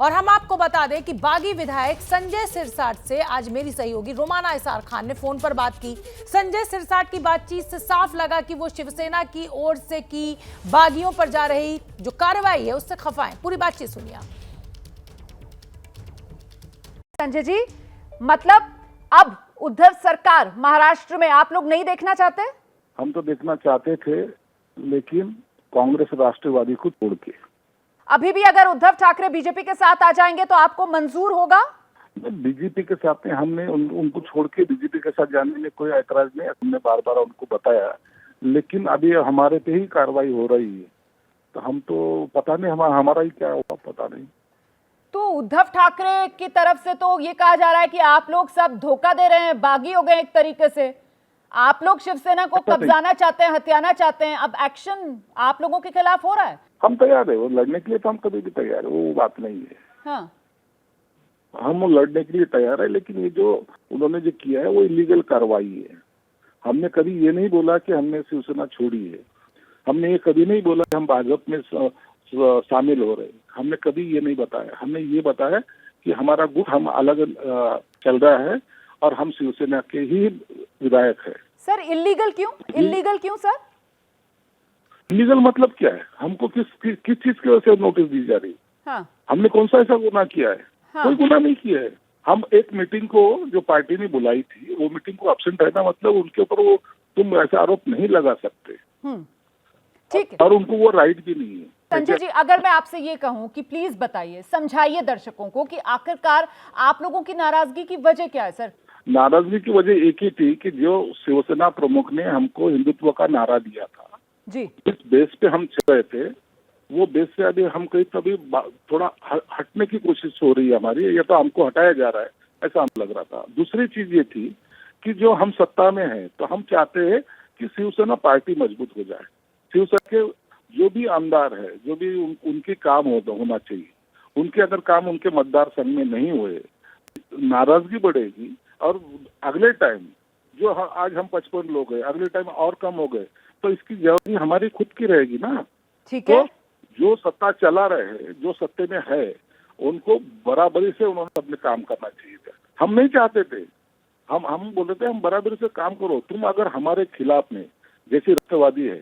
और हम आपको बता दें कि बागी विधायक संजय सिरसाट से आज मेरी सहयोगी रोमाना इसार खान ने फोन पर बात की। संजय सिरसाट की बातचीत से साफ लगा कि वो शिवसेना की ओर से की बागियों पर जा रही जो कार्रवाई है उससे खफा है। पूरी बातचीत सुनिए आप। संजय जी, मतलब अब उद्धव सरकार महाराष्ट्र में आप लोग नहीं देखना चाहते? हम तो देखना चाहते थे, लेकिन कांग्रेस राष्ट्रवादी को छोड़ के। अभी भी अगर उद्धव ठाकरे बीजेपी के साथ आ जाएंगे तो आपको मंजूर होगा? बीजेपी के साथ में हमने उनको छोड़ के बीजेपी के साथ जाने में कोई ऐतराज नहीं। हमने बार बार उनको बताया, लेकिन अभी हमारे पे ही कार्रवाई हो रही है, तो हम तो पता नहीं हमारा ही क्या होगा, पता नहीं। तो उद्धव ठाकरे की तरफ से तो ये कहा जा रहा है कि आप लोग सब धोखा दे रहे हैं, बागी हो गए एक तरीके से। आप लोग शिवसेना को कब्जाना चाहते हैं, हथियाना चाहते हैं। अब एक्शन आप लोगों के खिलाफ हो रहा है। हम तैयार है, वो लड़ने के लिए तो हम कभी भी तैयार है, वो बात नहीं है। हाँ, हम लड़ने के लिए तैयार है, लेकिन ये जो उन्होंने जो किया है वो इलीगल कार्रवाई है। हमने कभी ये नहीं बोला कि हमने शिवसेना छोड़ी है, हमने ये कभी नहीं बोला कि हम भाजपा में शामिल हो रहे। हमने कभी ये नहीं बताया। हमने ये बताया कि हमारा गुट हम अलग चल रहा है और हम शिवसेना के ही विधायक है। सर इलीगल क्यों? इलीगल क्यों सर? इलीगल मतलब क्या है? हमको किस चीज की वजह से नोटिस दी जा रही? हाँ, हमने कौन सा ऐसा गुनाह किया है? हाँ। कोई गुनाह नहीं किया है। हम एक मीटिंग को जो पार्टी ने बुलाई थी, वो मीटिंग को अब्सेंट रहना मतलब उनके ऊपर वो तुम ऐसा आरोप नहीं लगा सकते। ठीक है। और उनको वो राइट भी नहीं है। संजय जी, अगर मैं आपसे ये कहूं कि प्लीज बताइए, समझाइए दर्शकों को कि आखिरकार आप लोगों की नाराजगी की वजह क्या है? सर नाराजगी की वजह एक ही थी कि जो शिवसेना प्रमुख ने हमको हिंदुत्व का नारा दिया था जी, इस बेस पे हम चल रहे थे, वो बेस से अभी हम कहीं कभी थोड़ा हटने की कोशिश हो रही है हमारी, या तो हमको हटाया जा रहा है, ऐसा हमें लग रहा था। दूसरी चीज ये थी कि जो हम सत्ता में हैं तो हम चाहते हैं कि शिवसेना पार्टी मजबूत हो जाए। शिवसेना के जो भी आमदार है, जो भी उनके काम होना चाहिए, उनके अगर काम उनके मतदार संघ में नहीं हुए, नाराजगी बढ़ेगी। और अगले टाइम जो आज हम 55 लोग हैं, अगले टाइम और कम हो गए, तो इसकी जवाबदारी हमारी खुद की रहेगी ना। ठीक है। तो जो सत्ता चला रहे हैं, जो सत्ते में है, उनको बराबरी से उन्होंने अपने काम करना चाहिए था। हम नहीं चाहते थे, हम बोले थे हम बराबरी से काम करो। तुम अगर हमारे खिलाफ में, जैसे राष्ट्रवादी है,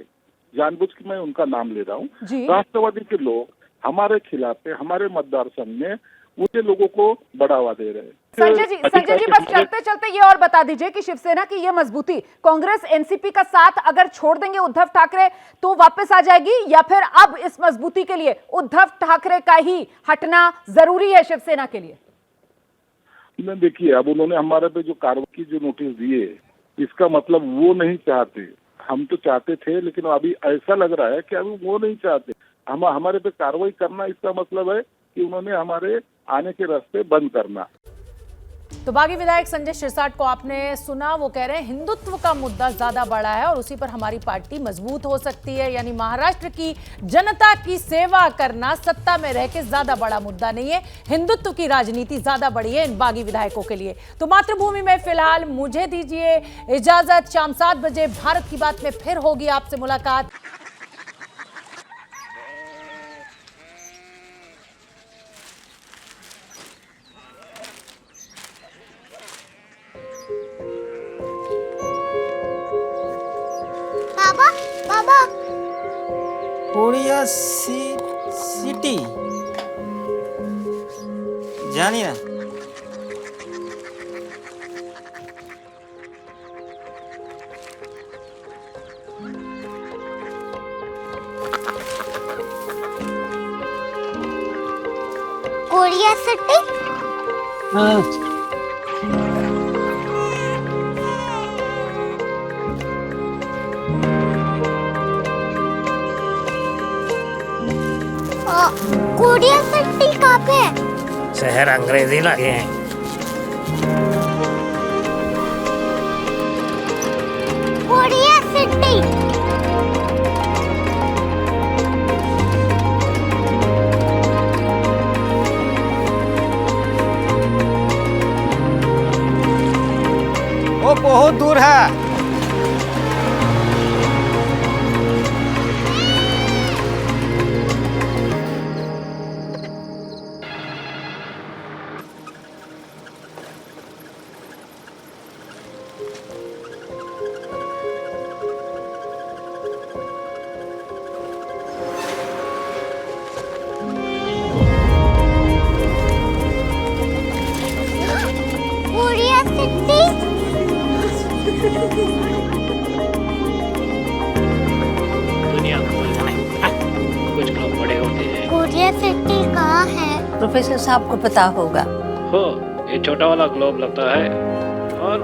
जानबूझ के मैं उनका नाम ले रहा हूँ, राष्ट्रवादी के लोग हमारे खिलाफ है, हमारे मतदार संघ में उनके लोगों को बढ़ावा दे रहे हैं। संजय जी बस चलते चलते ये और बता दीजिए कि शिवसेना की ये मजबूती कांग्रेस एनसीपी का साथ अगर छोड़ देंगे उद्धव ठाकरे तो वापस आ जाएगी, या फिर अब इस मजबूती के लिए उद्धव ठाकरे का ही हटना जरूरी है शिवसेना के लिए? देखिए, अब उन्होंने हमारे पे जो कार्रवाई की जो नोटिस दिए, इसका मतलब वो नहीं चाहते। हम तो चाहते थे, लेकिन अभी ऐसा लग रहा है कि अभी वो नहीं चाहते। हमारे पे कार्रवाई करना, इसका मतलब है कि उन्होंने हमारे आने के रास्ते बंद करना। तो बागी विधायक संजय सिरसाट को आपने सुना, वो कह रहे हैं हिंदुत्व का मुद्दा ज्यादा बड़ा है और उसी पर हमारी पार्टी मजबूत हो सकती है। यानी महाराष्ट्र की जनता की सेवा करना सत्ता में रह के ज्यादा बड़ा मुद्दा नहीं है, हिंदुत्व की राजनीति ज्यादा बड़ी है इन बागी विधायकों के लिए। तो मातृभूमि में फिलहाल मुझे दीजिए इजाजत। शाम 7 बजे भारत की बात में फिर होगी आपसे मुलाकात। कोरिया सिटी जानी ना? Korea city? हाँ। कोरिया सिटी कहाँ पे है? शहर अंग्रेजी लगे हैं। Korea city. वो बहुत दूर है। दुनिया को कुछ लोग बड़े होते हैं। क्यूरियोसिटी कहाँ है? प्रोफेसर साहब को पता होगा। हो, ये छोटा वाला ग्लोब लगता है और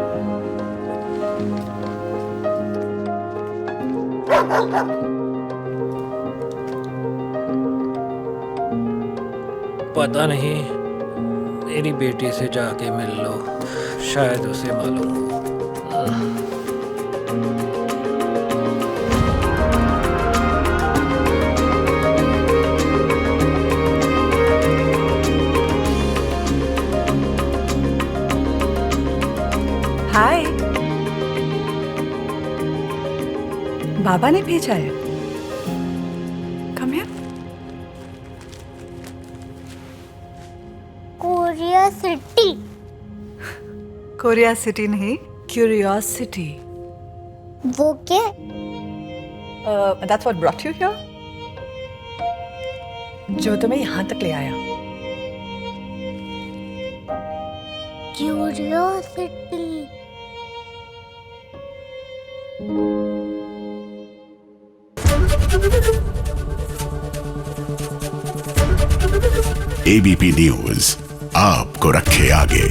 पता नहीं, मेरी बेटी से जाके मिल लो, शायद उसे मालूम हो। हाय, बाबा ने भेजा है। Come here. Curiosity. Korea city नहीं, क्यूरियोसिटी। वो क्या? That's what brought you here. जो तुम्हें यहाँ तक ले आया। क्यूरियोसिटी। एबीपी न्यूज आपको रखे आगे।